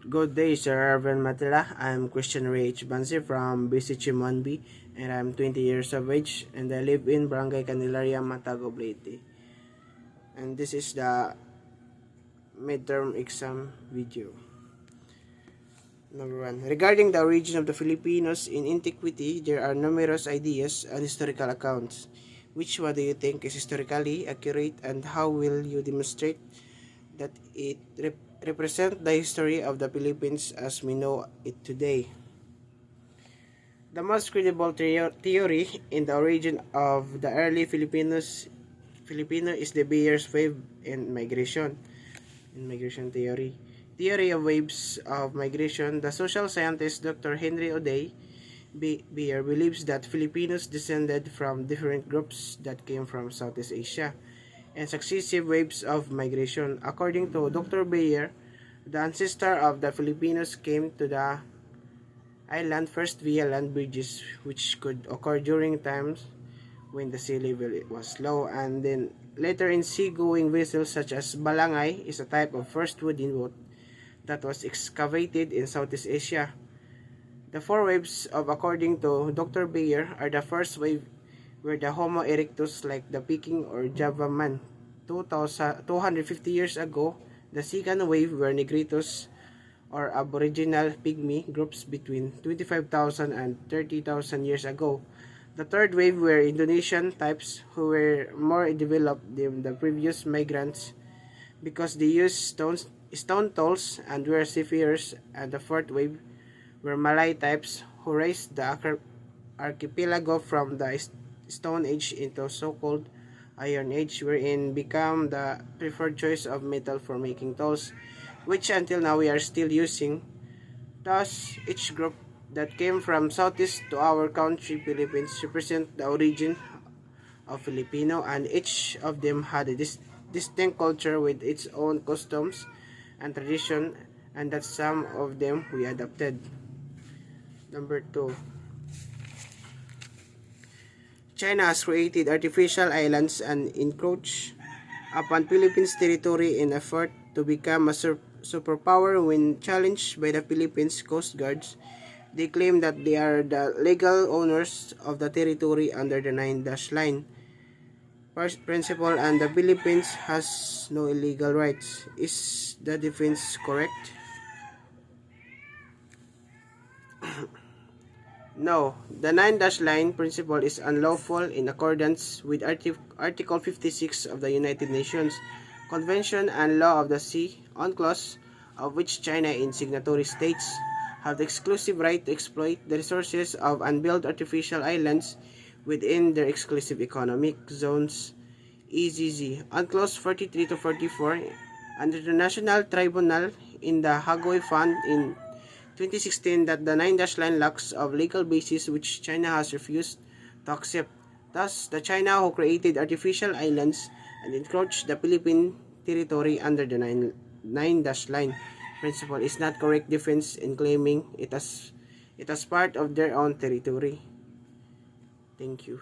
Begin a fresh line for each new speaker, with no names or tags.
Good day, Sir Arvin Matila. I'm Christian Ray H. Bansi from BC Chimonbi, and I'm 20 years of age, and I live in Barangay Candelaria, Matago, Leyte. And this is the midterm exam video. Number 1. Regarding the origin of the Filipinos in antiquity, there are numerous ideas and historical accounts. Which one do you think is historically accurate, and how will you demonstrate that it represents the history of the Philippines as we know it today? The most credible theory in the origin of the early Filipino is the Bayer's wave and migration theory. Theory of waves of migration. The social scientist Dr. Henry O'Day Bayer believes that Filipinos descended from different groups that came from Southeast Asia and successive waves of migration. According to Dr. Bayer, the ancestor of the Filipinos came to the island first via land bridges, which could occur during times when the sea level was low, and then later in sea-going vessels such as balangay is a type of first wooden boat that was excavated in Southeast Asia. The four waves of according to Dr. Bayer are the first wave where the Homo erectus like the Peking or Java man 250 years ago. The second wave were Negritos or Aboriginal Pygmy groups between 25,000 and 30,000 years ago. The third wave were Indonesian types who were more developed than the previous migrants because they used stone tools and were seafarers, and the fourth wave were Malay types who raised the archipelago from the Stone Age into so-called Iron Age, wherein became the preferred choice of metal for making tools, which until now we are still using. Thus, each group that came from southeast to our country, Philippines, represent the origin of Filipino, and each of them had a distinct culture with its own customs and tradition, and that some of them we adopted. Number 2. China has created artificial islands and encroached upon Philippines territory in effort to become a superpower. When challenged by the Philippines Coast Guards, they claim that they are the legal owners of the territory under the 9-line principle, and the Philippines has no illegal rights. Is the defense correct? No, the 9-line principle is unlawful in accordance with Article 56 of the United Nations Convention and Law of the Sea, UNCLOS, of which China and signatory states have the exclusive right to exploit the resources of unbuilt artificial islands within their exclusive economic zones, EZZ. UNCLOS 43 to 44, under the National Tribunal in the Hague Fund in 2016, that the 9-line lacks of legal basis which China has refused to accept. Thus, the China who created artificial islands and encroached the Philippine territory under the 9-line principle is not correct defense in claiming it as part of their own territory. Thank you.